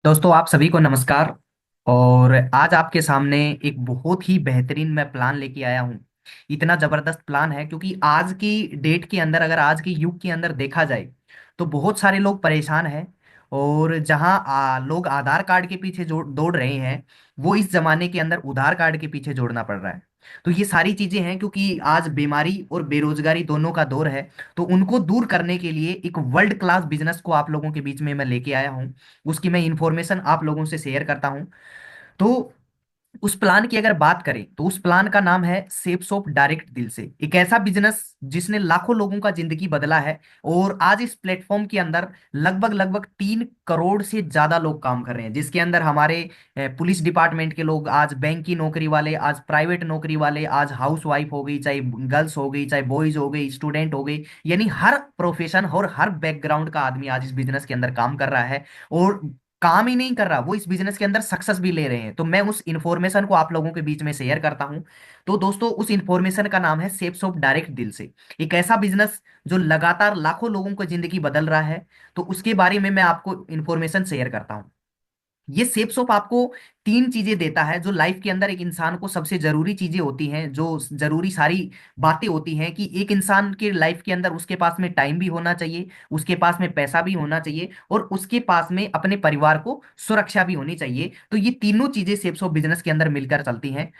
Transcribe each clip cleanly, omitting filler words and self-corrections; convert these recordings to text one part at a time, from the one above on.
दोस्तों आप सभी को नमस्कार। और आज आपके सामने एक बहुत ही बेहतरीन मैं प्लान लेके आया हूँ। इतना जबरदस्त प्लान है क्योंकि आज की डेट के अंदर, अगर आज के युग के अंदर देखा जाए तो बहुत सारे लोग परेशान हैं। और जहाँ लोग आधार कार्ड के पीछे दौड़ रहे हैं, वो इस जमाने के अंदर उधार कार्ड के पीछे जोड़ना पड़ रहा है। तो ये सारी चीजें हैं क्योंकि आज बीमारी और बेरोजगारी दोनों का दौर है। तो उनको दूर करने के लिए एक वर्ल्ड क्लास बिजनेस को आप लोगों के बीच में मैं लेके आया हूँ। उसकी मैं इंफॉर्मेशन आप लोगों से शेयर करता हूं। तो उस प्लान की अगर बात करें तो उस प्लान का नाम है सेफ शॉप डायरेक्ट दिल से, एक ऐसा बिजनेस जिसने लाखों लोगों का जिंदगी बदला है। और आज इस प्लेटफॉर्म के अंदर लगभग लगभग 3 करोड़ से ज्यादा लोग काम कर रहे हैं, जिसके अंदर हमारे पुलिस डिपार्टमेंट के लोग, आज बैंक की नौकरी वाले, आज प्राइवेट नौकरी वाले, आज हाउस वाइफ हो गई, चाहे गर्ल्स हो गई, चाहे बॉयज हो गई, स्टूडेंट हो गई, यानी हर प्रोफेशन और हर बैकग्राउंड का आदमी आज इस बिजनेस के अंदर काम कर रहा है। और काम ही नहीं कर रहा, वो इस बिजनेस के अंदर सक्सेस भी ले रहे हैं। तो मैं उस इंफॉर्मेशन को आप लोगों के बीच में शेयर करता हूं। तो दोस्तों, उस इंफॉर्मेशन का नाम है सेफ शॉप डायरेक्ट दिल से, एक ऐसा बिजनेस जो लगातार लाखों लोगों की जिंदगी बदल रहा है। तो उसके बारे में मैं आपको इंफॉर्मेशन शेयर करता हूं। ये सेफ सोप आपको 3 चीजें देता है जो लाइफ के अंदर एक इंसान को सबसे जरूरी चीजें होती हैं, जो जरूरी सारी बातें होती हैं कि एक इंसान के लाइफ के अंदर उसके पास में टाइम भी होना चाहिए, उसके पास में पैसा भी होना चाहिए, और उसके पास में अपने परिवार को सुरक्षा भी होनी चाहिए। तो ये तीनों चीजें सेफ सोप बिजनेस के अंदर मिलकर चलती हैं।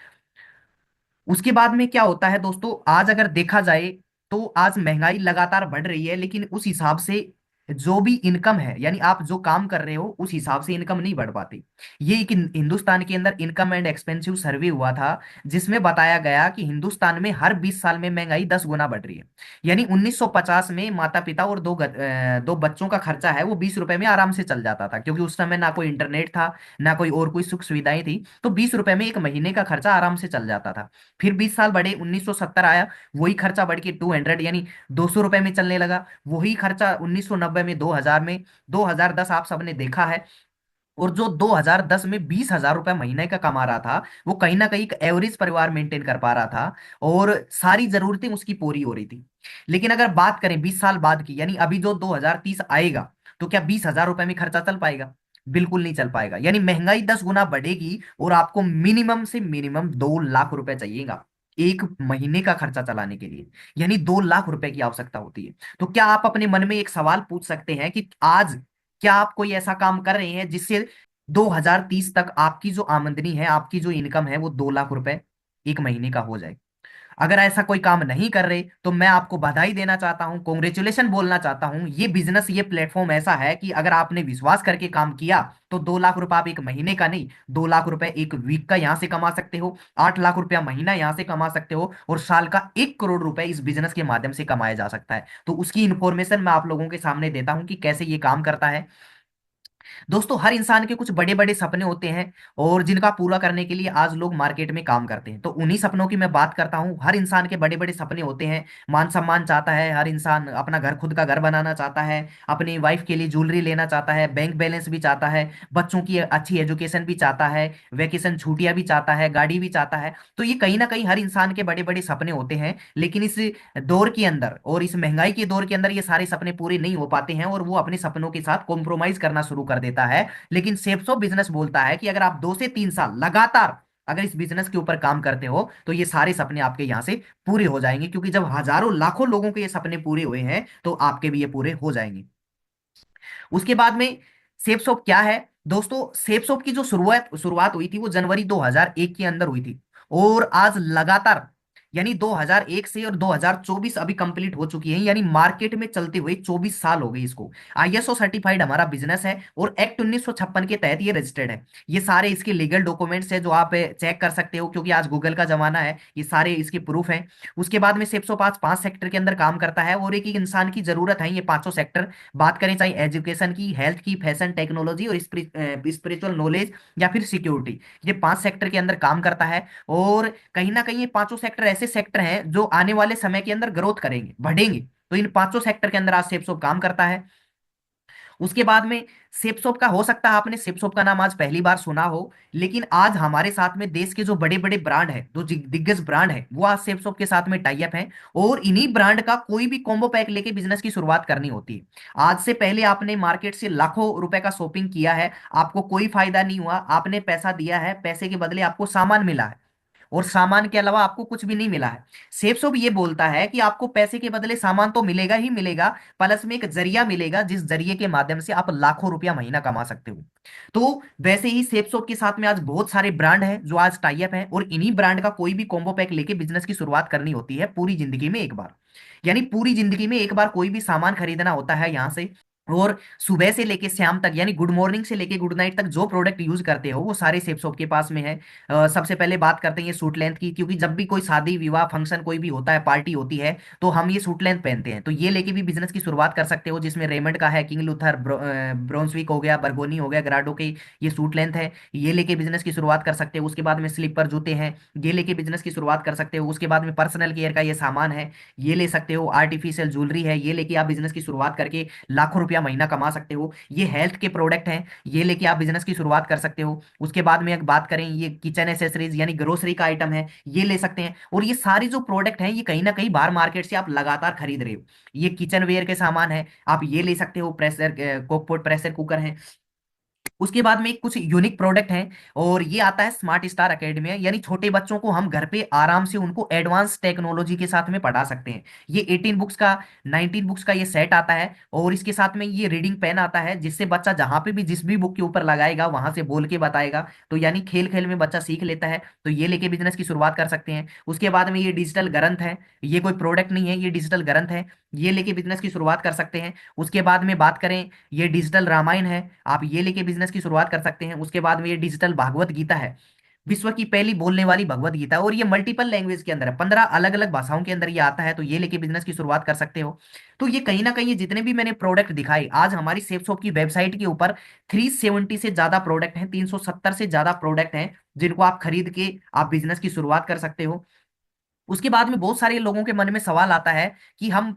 उसके बाद में क्या होता है दोस्तों, आज अगर देखा जाए तो आज महंगाई लगातार बढ़ रही है, लेकिन उस हिसाब से जो भी इनकम है, यानी आप जो काम कर रहे हो उस हिसाब से इनकम नहीं बढ़ पाती। ये एक हिंदुस्तान के अंदर इनकम एंड एक्सपेंसिव सर्वे हुआ था, जिसमें बताया गया कि हिंदुस्तान में हर 20 साल में महंगाई 10 गुना बढ़ रही है। यानी 1950 में माता पिता और दो बच्चों का खर्चा है वो 20 रुपए में आराम से चल जाता था, क्योंकि उस समय ना कोई इंटरनेट था, ना कोई और कोई सुख सुविधाएं थी। तो 20 रुपए में एक महीने का खर्चा आराम से चल जाता था। फिर 20 साल बढ़े, 1970 आया, वही खर्चा बढ़ के 200 यानी 200 रुपए में चलने लगा। वही खर्चा 1990 में, 2000 में, 2010 आप सबने देखा है। और जो 2010 में 20,000 रुपए महीने का कमा रहा था, वो कहीं ना कहीं एक एवरेज परिवार मेंटेन कर पा रहा था, और सारी जरूरतें उसकी पूरी हो रही थी। लेकिन अगर बात करें 20 साल बाद की, यानी अभी जो 2030 आएगा, तो क्या 20,000 रुपए में खर्चा चल पाएगा? बिल्कुल नहीं चल पाएगा। यानी महंगाई 10 गुना बढ़ेगी और आपको मिनिमम से मिनिमम 2 लाख रुपए चाहिएगा एक महीने का खर्चा चलाने के लिए। यानी 2 लाख रुपए की आवश्यकता होती है। तो क्या आप अपने मन में एक सवाल पूछ सकते हैं कि आज क्या आप कोई ऐसा काम कर रहे हैं जिससे 2030 तक आपकी जो आमदनी है, आपकी जो इनकम है, वो 2 लाख रुपए एक महीने का हो जाए? अगर ऐसा कोई काम नहीं कर रहे तो मैं आपको बधाई देना चाहता हूं, कॉन्ग्रेचुलेशन बोलना चाहता हूं। ये बिजनेस, ये प्लेटफॉर्म ऐसा है कि अगर आपने विश्वास करके काम किया तो 2 लाख रुपए आप एक महीने का नहीं, 2 लाख रुपए एक वीक का यहां से कमा सकते हो, 8 लाख रुपया महीना यहां से कमा सकते हो, और साल का 1 करोड़ रुपए इस बिजनेस के माध्यम से कमाया जा सकता है। तो उसकी इंफॉर्मेशन मैं आप लोगों के सामने देता हूं कि कैसे ये काम करता है। दोस्तों, हर इंसान के कुछ बड़े बड़े सपने होते हैं, और जिनका पूरा करने के लिए आज लोग मार्केट में काम करते हैं। तो उन्हीं सपनों की मैं बात करता हूं। हर इंसान के बड़े बड़े सपने होते हैं। मान सम्मान चाहता है, हर इंसान अपना घर, खुद का घर बनाना चाहता है, अपनी वाइफ के लिए ज्वेलरी लेना चाहता है, बैंक बैलेंस भी चाहता है, बच्चों की अच्छी एजुकेशन भी चाहता है, वेकेशन छुट्टियां भी चाहता है, गाड़ी भी चाहता है। तो ये कहीं ना कहीं हर इंसान के बड़े बड़े सपने होते हैं। लेकिन इस दौर के अंदर और इस महंगाई के दौर के अंदर ये सारे सपने पूरे नहीं हो पाते हैं, और वो अपने सपनों के साथ कॉम्प्रोमाइज करना शुरू कर देता है। लेकिन सेफ्सो बिजनेस बोलता है कि अगर आप 2 से 3 साल लगातार अगर इस बिजनेस के ऊपर काम करते हो तो ये सारे सपने आपके यहां से पूरे हो जाएंगे, क्योंकि जब हजारों लाखों लोगों के ये सपने पूरे हुए हैं तो आपके भी ये पूरे हो जाएंगे। उसके बाद में सेफ शॉप क्या है दोस्तों? सेफ शॉप की जो शुरुआत शुरुआत हुई थी वो जनवरी 2001 के अंदर हुई थी। और आज लगातार, यानी 2001 से, और 2024 अभी कंप्लीट हो चुकी है, यानी मार्केट में चलते हुए 24 साल हो गई इसको। आईएसओ सर्टिफाइड हमारा बिजनेस है, और एक्ट 1956 के तहत ये रजिस्टर्ड है। ये सारे इसके लीगल डॉक्यूमेंट्स है जो आप चेक कर सकते हो, क्योंकि आज गूगल का जमाना है, ये सारे इसके प्रूफ हैं। उसके बाद में सेप्सो पांच सेक्टर के अंदर काम करता है, और एक एक इंसान की जरूरत है ये पांचों सेक्टर। बात करें चाहे एजुकेशन की, हेल्थ की, फैशन, टेक्नोलॉजी और स्पिरिचुअल नॉलेज, या फिर सिक्योरिटी, ये 5 सेक्टर के अंदर काम करता है। और कहीं ना कहीं ये पांचों सेक्टर ऐसे सेक्टर हैं जो आने वाले समय के अंदर ग्रोथ करेंगे, बढ़ेंगे। तो इन पांचों सेक्टर के अंदर आज सेप्सो काम करता है। उसके बाद में सेपसोप का, हो सकता है आपने सेपसोप का नाम आज पहली बार सुना हो, लेकिन आज हमारे साथ में देश के जो बड़े बड़े ब्रांड है, जो दिग्गज ब्रांड है, वो आज सेपसोप के साथ में टाई अप है। और इन्हीं ब्रांड का कोई भी कॉम्बो पैक लेके बिजनेस की शुरुआत करनी होती है। आज से पहले आपने मार्केट से लाखों रुपए का शॉपिंग किया है, आपको कोई फायदा नहीं हुआ, आपने पैसा दिया है, पैसे के बदले आपको सामान मिला है, और सामान के अलावा आपको कुछ भी नहीं मिला है। सेफसोप ये बोलता है कि आपको पैसे के बदले सामान तो मिलेगा ही मिलेगा, प्लस में एक जरिया मिलेगा जिस जरिए के माध्यम से आप लाखों रुपया महीना कमा सकते हो। तो वैसे ही सेफसोप के साथ में आज बहुत सारे ब्रांड हैं जो आज टाई अप हैं, और इन्हीं ब्रांड का कोई भी कॉम्बो पैक लेके बिजनेस की शुरुआत करनी होती है पूरी जिंदगी में एक बार। यानी पूरी जिंदगी में एक बार कोई भी सामान खरीदना होता है यहाँ से। और सुबह से लेके शाम तक, यानी गुड मॉर्निंग से लेके गुड नाइट तक जो प्रोडक्ट यूज करते हो वो सारे सेपसॉप के पास में है। सबसे पहले बात करते हैं ये सूट लेंथ की, क्योंकि जब भी कोई शादी विवाह फंक्शन कोई भी होता है, पार्टी होती है, तो हम ये सूट लेंथ पहनते हैं। तो ये लेके भी बिजनेस की शुरुआत कर सकते हो, जिसमें रेमंड का है, किंग लूथर, ब्रोन्सविक हो गया, बर्गोनी हो गया, ग्राडो के, ये सूट लेंथ है। ये लेके बिजनेस की शुरुआत कर सकते हो। उसके बाद में स्लीपर जूते हैं, ये लेके बिजनेस की शुरुआत कर सकते हो। उसके बाद में पर्सनल केयर का ये सामान है, ये ले सकते हो। आर्टिफिशियल ज्वेलरी है, ये लेके आप बिजनेस की शुरुआत करके लाखों रुपया महीना कमा सकते हो। ये हेल्थ के प्रोडक्ट हैं, ये लेके आप बिजनेस की शुरुआत कर सकते हो। उसके बाद में एक बात करें, ये किचन एसेसरीज यानी ग्रोसरी का आइटम है, ये ले सकते हैं। और ये सारी जो प्रोडक्ट हैं ये कहीं ना कहीं बाहर मार्केट से आप लगातार खरीद रहे हो। ये किचन वेयर के सामान है, आप ये ले सकते हो। प्रेशर कुकपॉट, प्रेशर कुकर है। उसके बाद में कुछ यूनिक प्रोडक्ट हैं, और ये आता है स्मार्ट स्टार एकेडमी है, यानी छोटे बच्चों को हम घर पे आराम से उनको एडवांस टेक्नोलॉजी के साथ में पढ़ा सकते हैं। ये 18 बुक्स का, 19 बुक्स का ये सेट आता है, और इसके साथ में ये रीडिंग पेन आता है, जिससे बच्चा जहां पे भी जिस भी बुक के ऊपर लगाएगा वहां से बोल के बताएगा। तो यानी खेल खेल में बच्चा सीख लेता है। तो ये लेके बिजनेस की शुरुआत कर सकते हैं। उसके बाद में ये डिजिटल ग्रंथ है, ये कोई प्रोडक्ट नहीं है, ये डिजिटल ग्रंथ है, ये लेके बिजनेस की शुरुआत कर सकते हैं। उसके बाद में बात करें, ये डिजिटल रामायण है, आप ये लेके बिजनेस की शुरुआत कर सकते हैं। उसके बाद में ये डिजिटल भागवत गीता है, विश्व की पहली बोलने वाली भगवत गीता, और ये मल्टीपल लैंग्वेज के अंदर है, 15 अलग अलग भाषाओं के अंदर ये आता है। तो ये लेके बिजनेस की शुरुआत कर सकते हो। तो ये कहीं ना कहीं ये जितने भी मैंने प्रोडक्ट दिखाए आज हमारी सेफ शॉप की वेबसाइट के ऊपर, 370 से ज्यादा प्रोडक्ट हैं, 370 से ज्यादा प्रोडक्ट हैं, जिनको आप खरीद के आप बिजनेस की शुरुआत कर सकते हो। उसके बाद में बहुत सारे लोगों के मन में सवाल आता है कि हम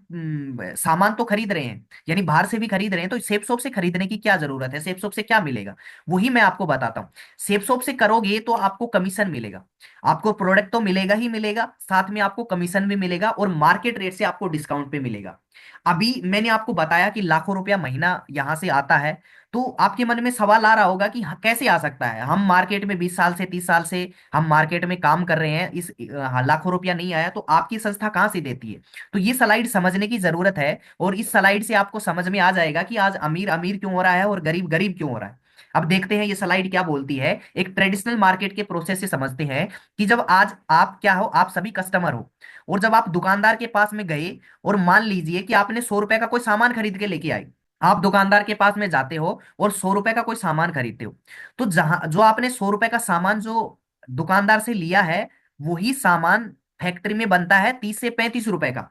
सामान तो खरीद रहे हैं, यानी बाहर से भी खरीद रहे हैं, तो सेफ शॉप से खरीदने की क्या जरूरत है, सेफ शॉप से क्या मिलेगा? वही मैं आपको बताता हूँ। सेफ शॉप से करोगे तो आपको कमीशन मिलेगा, आपको प्रोडक्ट तो मिलेगा ही मिलेगा, साथ में आपको कमीशन भी मिलेगा, और मार्केट रेट से आपको डिस्काउंट पे मिलेगा। अभी मैंने आपको बताया कि लाखों रुपया महीना यहां से आता है। तो आपके मन में सवाल आ रहा होगा कि कैसे आ सकता है, हम मार्केट में 20 साल से 30 साल से हम मार्केट में काम कर रहे हैं, इस लाखों रुपया नहीं आया, तो आपकी संस्था कहाँ से देती है? तो ये स्लाइड समझने की जरूरत है, और इस स्लाइड से आपको समझ में आ जाएगा कि आज अमीर अमीर क्यों हो रहा है और गरीब गरीब क्यों हो रहा है। अब देखते हैं ये स्लाइड क्या बोलती है। एक ट्रेडिशनल मार्केट के प्रोसेस से समझते हैं कि जब आज आप क्या हो, आप सभी कस्टमर हो, और जब आप दुकानदार के पास में गए, और मान लीजिए कि आपने 100 रुपए का कोई सामान खरीद के लेके आए, आप दुकानदार के पास में जाते हो और 100 रुपए का कोई सामान खरीदते हो। तो जहां जो आपने 100 रुपए का सामान जो दुकानदार से लिया है, वही सामान फैक्ट्री में बनता है 30 से 35 रुपए का,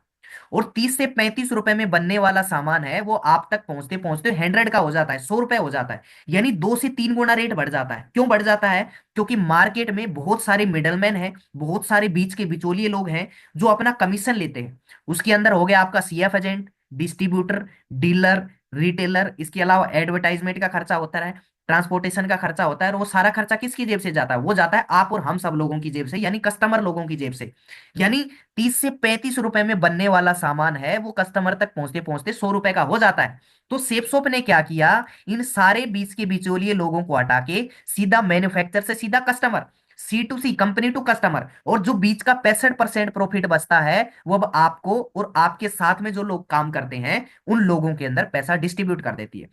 और 30 से 35 रुपए में बनने वाला सामान है वो आप तक पहुंचते पहुंचते 100 का हो जाता है, 100 रुपए हो जाता है। यानी 2 से 3 गुना रेट बढ़ जाता है। क्यों बढ़ जाता है? क्योंकि मार्केट में बहुत सारे मिडलमैन हैं, बहुत सारे बीच के बिचौलिए लोग हैं जो अपना कमीशन लेते हैं। उसके अंदर हो गया आपका CF agent, distributor, dealer, retailer, इसके अलावा एडवर्टाइजमेंट का खर्चा होता है, ट्रांसपोर्टेशन का खर्चा होता है, और वो सारा खर्चा किसकी जेब से जाता है? वो जाता है आप और हम सब लोगों की जेब से, यानी कस्टमर लोगों की जेब से। यानी 30 से 35 रुपए में बनने वाला सामान है, वो कस्टमर तक पहुंचते पहुंचते 100 रुपए का हो जाता है। तो सेपसोप ने क्या किया, इन सारे बीच के बिचौलिए लोगों को हटा के सीधा मैन्युफैक्चर से सीधा customer, C2C, company to customer, और जो बीच का 65% प्रॉफिट बचता है वो अब आपको और आपके साथ में जो लोग काम करते हैं उन लोगों के अंदर पैसा डिस्ट्रीब्यूट कर देती है।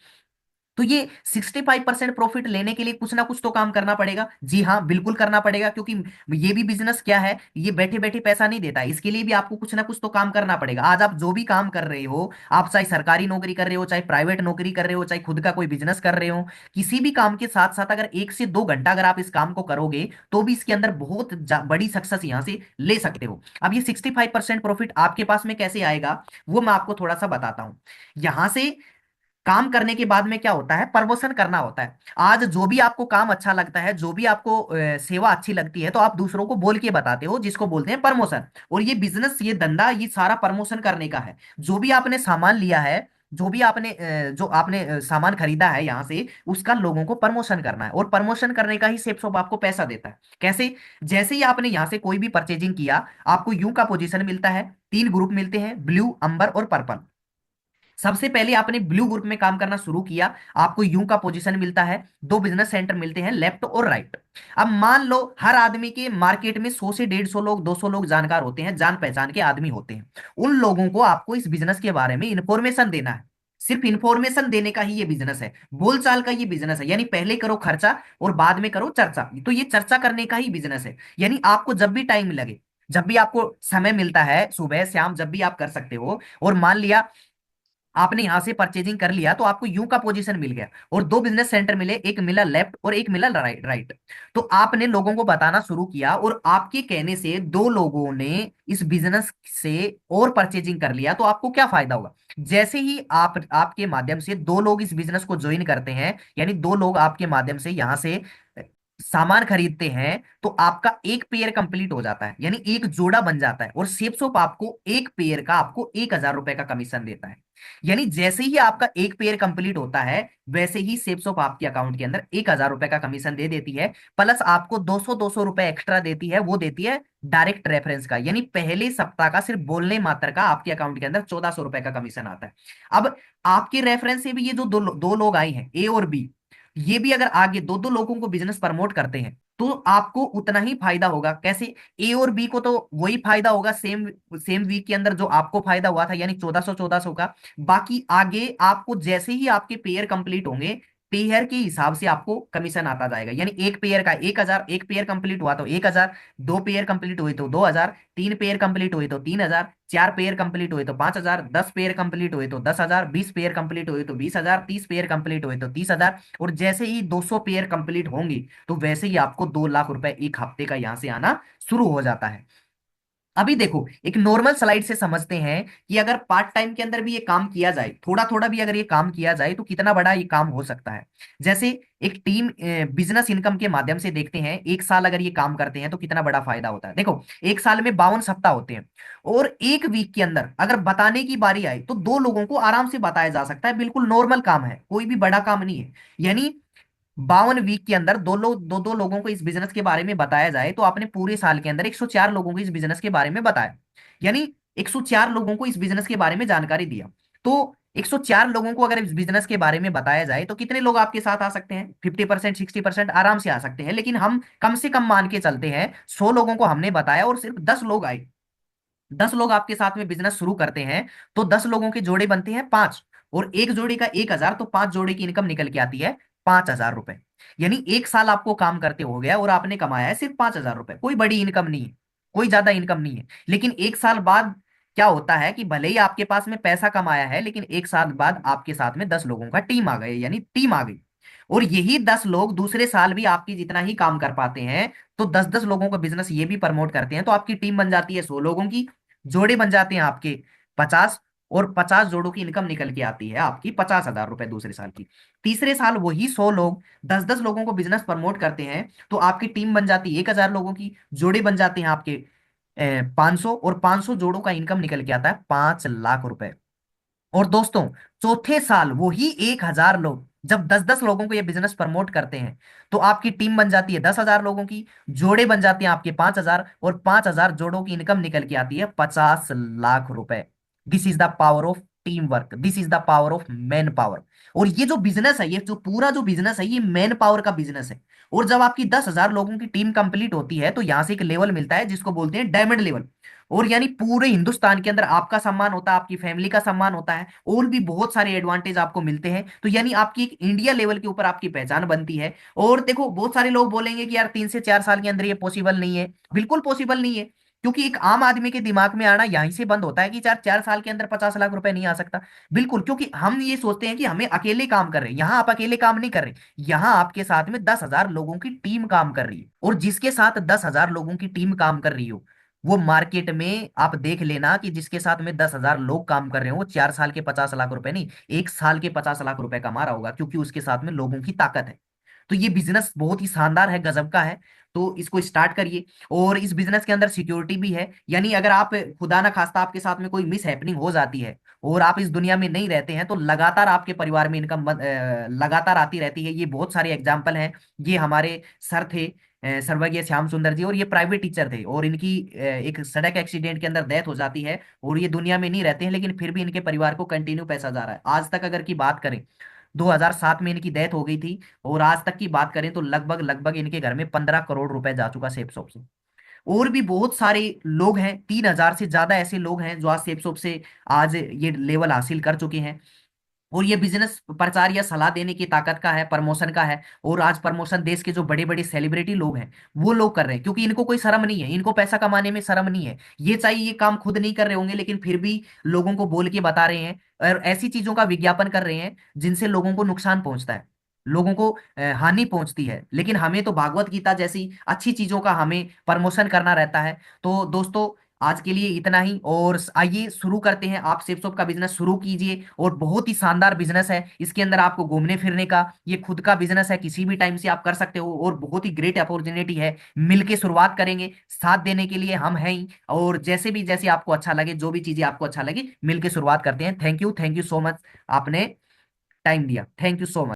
तो ये 65% प्रॉफिट लेने के लिए कुछ ना कुछ तो काम करना पड़ेगा। जी हाँ, बिल्कुल करना पड़ेगा, क्योंकि ये भी बिजनेस क्या है, ये बैठे बैठे पैसा नहीं देता, इसके लिए भी आपको कुछ ना कुछ तो काम करना पड़ेगा। आज आप जो भी काम कर रहे हो, आप चाहे सरकारी नौकरी कर रहे हो, चाहे प्राइवेट नौकरी कर रहे हो, चाहे खुद का कोई बिजनेस कर रहे हो, किसी भी काम के साथ साथ अगर 1 से 2 घंटा अगर आप इस काम को करोगे, तो भी इसके अंदर बहुत बड़ी सक्सेस यहाँ से ले सकते हो। अब ये 65% प्रॉफिट आपके पास में कैसे आएगा, वो मैं आपको थोड़ा सा बताता हूँ। यहाँ से काम करने के बाद में क्या होता है, प्रमोशन करना होता है। आज जो भी आपको काम अच्छा लगता है, जो भी आपको सेवा अच्छी लगती है, तो आप दूसरों को बोल के बताते हो, जिसको बोलते हैं प्रमोशन। और ये बिजनेस, ये धंधा, ये सारा प्रमोशन करने का है। जो भी आपने सामान लिया है, जो भी आपने जो आपने सामान खरीदा है यहाँ से, उसका लोगों को प्रमोशन करना है, और प्रमोशन करने का ही सेप शॉप आपको पैसा देता है। कैसे? जैसे ही आपने यहाँ से कोई भी परचेजिंग किया, आपको यू का पोजीशन मिलता है। तीन ग्रुप मिलते हैं, ब्लू, अंबर और पर्पल। सबसे पहले आपने ब्लू ग्रुप में काम करना शुरू किया, आपको यू का पोजीशन मिलता है। दो बिजनेस सेंटर मिलते हैं, लेफ्ट और राइट। अब मान लो हर आदमी के मार्केट में 100 से 150 लोग, 200 लोग जानकार होते हैं, जान पहचान के आदमी होते हैं। उन लोगों को आपको इस बिजनेस के बारे में इंफॉर्मेशन देना है। सिर्फ इंफॉर्मेशन देने का ही ये बिजनेस है, बोलचाल का ये बिजनेस है। यानी पहले करो खर्चा और बाद में करो चर्चा, तो ये चर्चा करने का ही बिजनेस है। यानी आपको जब भी टाइम लगे, जब भी आपको समय मिलता है, सुबह शाम जब भी आप कर सकते हो। और मान लिया आपने यहां से परचेजिंग कर लिया, तो आपको यू का पोजीशन मिल गया, और दो बिजनेस सेंटर मिले, एक मिला लेफ्ट और एक मिला राइट राइट। तो आपने लोगों को बताना शुरू किया, और आपके कहने से दो लोगों ने इस बिजनेस से और परचेजिंग कर लिया, तो आपको क्या फायदा होगा? जैसे ही आप आपके माध्यम से दो लोग इस बिजनेस को ज्वाइन करते हैं, यानी दो लोग आपके माध्यम से यहां से सामान खरीदते हैं, तो आपका एक पेयर कंप्लीट हो जाता है, यानी एक जोड़ा बन जाता है, और सेपसोप आपको एक पेयर का आपको 1,000 रुपए का कमीशन देता है। यानी जैसे ही आपका एक पेयर कंप्लीट होता है, वैसे ही सेपसोप आपके अकाउंट के अंदर 1,000 रुपए का कमीशन दे देती है। प्लस आपको 200 रुपए एक्स्ट्रा देती है, वो देती है डायरेक्ट रेफरेंस का, यानी पहले सप्ताह का सिर्फ बोलने मात्र का आपके अकाउंट के अंदर 1,400 रुपए का कमीशन आता है। अब आपके रेफरेंस से भी ये जो दो लोग आए हैं, ए और बी, ये भी अगर आगे दो दो लोगों को बिजनेस प्रमोट करते हैं, तो आपको उतना ही फायदा होगा। कैसे? ए और बी को तो वही फायदा होगा, सेम सेम वीक के अंदर जो आपको फायदा हुआ था, यानी 1,400 का। बाकी आगे आपको जैसे ही आपके पेयर कंप्लीट होंगे, पेयर के हिसाब से आपको कमीशन आता जाएगा। यानी एक पेयर का 1,000, एक पेयर कंप्लीट हुआ तो 1,000, दो पेयर कंप्लीट हुए तो 2,000, तीन पेयर कंप्लीट हुए तो 3,000, चार पेयर कंप्लीट हुए तो 5,000, 10 पेयर कंप्लीट हुए तो 10,000, 20 पेयर कंप्लीट हुए तो 20,000, 30 पेयर कंप्लीट हुए तो 30,000। और जैसे ही 200 पेयर कंप्लीट होंगी, तो वैसे ही आपको 2 लाख रुपए एक हफ्ते का यहां से आना शुरू हो जाता है। अभी देखो, एक नॉर्मल स्लाइड से समझते हैं कि अगर पार्ट टाइम के अंदर भी ये काम किया जाए, थोड़ा थोड़ा भी अगर ये काम किया जाए, तो कितना बड़ा ये काम हो सकता है। जैसे एक टीम बिजनेस इनकम के माध्यम से देखते हैं, एक साल अगर ये काम करते हैं तो कितना बड़ा फायदा होता है। देखो, एक साल में 52 सप्ताह होते हैं, और एक वीक के अंदर अगर बताने की बारी आई, तो दो लोगों को आराम से बताया जा सकता है। बिल्कुल नॉर्मल काम है, कोई भी बड़ा काम नहीं है। यानी 52 वीक के अंदर दो दो लोगों को इस बिजनेस के बारे में बताया जाए, तो आपने पूरे साल के अंदर 104 लोगों को इस बिजनेस के बारे में बताया। यानी 104 लोगों को इस बिजनेस के बारे में जानकारी दिया। तो 104 लोगों को अगर इस बिजनेस के बारे में बताया जाए, तो कितने लोग आपके साथ आ सकते हैं? 50%, 60% आराम से आ सकते हैं। लेकिन हम कम से कम मान के चलते हैं, 100 लोगों को हमने बताया और सिर्फ 10 लोग आए। 10 लोग आपके साथ में बिजनेस शुरू करते हैं, तो 10 लोगों के जोड़े बनते हैं 5, और एक जोड़े का 1,000, तो 5 जोड़े की इनकम निकल के आती है 5,000 रुपए। यानी एक साल आपको काम करते हो गया, और आपने कमाया है सिर्फ 5,000 रुपए। कोई बड़ी इनकम नहीं है, कोई ज्यादा इनकम नहीं है। लेकिन एक साल बाद क्या होता है कि भले ही आपके पास में पैसा कमाया है, लेकिन एक साल बाद आपके साथ में 10 लोगों का टीम आ गए, यानी टीम आ गई। और यही 10 लोग दूसरे साल भी आपकी जितना ही काम कर पाते हैं, तो 10-10 लोगों का बिजनेस ये भी प्रमोट करते हैं, तो आपकी टीम बन जाती है 100 लोगों की। जोड़े बन जाते हैं आपके 50, और 50 जोड़ों की इनकम निकल के आती है आपकी 50,000 रुपए दूसरे साल की। तीसरे साल वही 100 लोग 10-10 लोगों को बिजनेस प्रमोट करते हैं, तो आपकी टीम बन जाती है 1,000 लोगों की। जोड़े बन जाते हैं आपके 500, और 500 जोड़ों का इनकम निकल के आता है 5 लाख रुपए। और दोस्तों, चौथे साल वही 1,000 लोग जब 10-10 लोगों को ये बिजनेस प्रमोट करते हैं, तो आपकी टीम बन जाती है 10,000 लोगों की। जोड़े बन जाते हैं आपके 5,000, और 5,000 जोड़ों की इनकम निकल के आती है 50 लाख रुपए। This is the power of team work, this is the power of man power. और ये जो बिजनेस है, ये जो पूरा जो बिजनेस है, ये मैन पावर का बिजनेस है। और जब आपकी 10,000 लोगों की टीम कंप्लीट होती है, तो यहां से एक लेवल मिलता है जिसको बोलते हैं डायमंड लेवल। और यानी पूरे हिंदुस्तान के अंदर आपका सम्मान होता है, आपकी फैमिली का सम्मान होता है, और भी बहुत सारे एडवांटेज आपको मिलते हैं। तो यानी आपकी एक इंडिया लेवल के ऊपर आपकी पहचान बनती है। और देखो, बहुत सारे लोग बोलेंगे कि यार 3 से 4 साल के अंदर ये पॉसिबल नहीं है। बिल्कुल पॉसिबल नहीं है, क्योंकि एक आम आदमी के दिमाग में आना यहीं से बंद होता है कि 4 4 साल के अंदर 50 लाख रुपए नहीं आ सकता। बिल्कुल, क्योंकि हम ये सोचते हैं कि हमें अकेले काम कर रहे हैं। यहाँ आप अकेले काम नहीं कर रहे, यहाँ आपके साथ में 10,000 लोगों की टीम काम कर रही है। और जिसके साथ 10,000 लोगों की टीम काम कर रही हो, वो मार्केट में आप देख लेना कि जिसके साथ में 10,000 लोग काम कर रहे हो, वो 4 साल के 50 लाख रुपए नहीं, एक साल के 50 लाख रुपए कमा रहा होगा, क्योंकि उसके साथ में लोगों की ताकत है। तो ये बिजनेस बहुत ही शानदार है, गजब का है। तो इसको स्टार्ट करिए। और इस बिजनेस के अंदर सिक्योरिटी भी है, यानी अगर आप खुदा ना खास्ता आपके साथ में कोई मिस हैपनिंग हो जाती है, और आप इस दुनिया में नहीं रहते हैं तो लगातार आपके परिवार में इनकम लगातार आती रहती है। ये बहुत सारे एग्जाम्पल हैं। ये हमारे सर थे, स्वर्गीय श्याम सुंदर जी, और ये प्राइवेट टीचर थे, और इनकी एक सड़क एक्सीडेंट के अंदर डेथ हो जाती है, और ये दुनिया में नहीं रहते हैं, लेकिन फिर भी इनके परिवार को कंटिन्यू पैसा जा रहा है आज तक। अगर की बात करें, 2007 में इनकी डेथ हो गई थी, और आज तक की बात करें तो लगभग लगभग इनके घर में 15 करोड़ रुपए जा चुका सेफ शॉप से। और भी बहुत सारे लोग हैं, 3,000 से ज्यादा ऐसे लोग हैं जो आज सेफ शॉप से आज ये लेवल हासिल कर चुके हैं। और ये बिजनेस प्रचार या सलाह देने की ताकत का है, प्रमोशन का है। और आज प्रमोशन देश के जो बड़े बड़े सेलिब्रिटी लोग हैं वो लोग कर रहे हैं, क्योंकि इनको कोई शर्म नहीं है, इनको पैसा कमाने में शर्म नहीं है। ये चाहिए ये काम खुद नहीं कर रहे होंगे, लेकिन फिर भी लोगों को बोल के बता रहे हैं, और ऐसी चीजों का विज्ञापन कर रहे हैं जिनसे लोगों को नुकसान पहुंचता है, लोगों को हानि पहुंचती है। लेकिन हमें तो भागवत गीता जैसी अच्छी चीजों का हमें प्रमोशन करना रहता है। तो दोस्तों, आज के लिए इतना ही, और आइए शुरू करते हैं। आप सेफ शॉप का बिजनेस शुरू कीजिए, और बहुत ही शानदार बिजनेस है। इसके अंदर आपको घूमने फिरने का, ये खुद का बिजनेस है, किसी भी टाइम से आप कर सकते हो, और बहुत ही ग्रेट अपॉर्चुनिटी है। मिलके शुरुआत करेंगे, साथ देने के लिए हम हैं ही। और जैसे आपको अच्छा लगे, जो भी चीजें आपको अच्छा लगे, मिलके शुरुआत करते हैं। थैंक यू सो मच, आपने टाइम दिया। Thank you so much.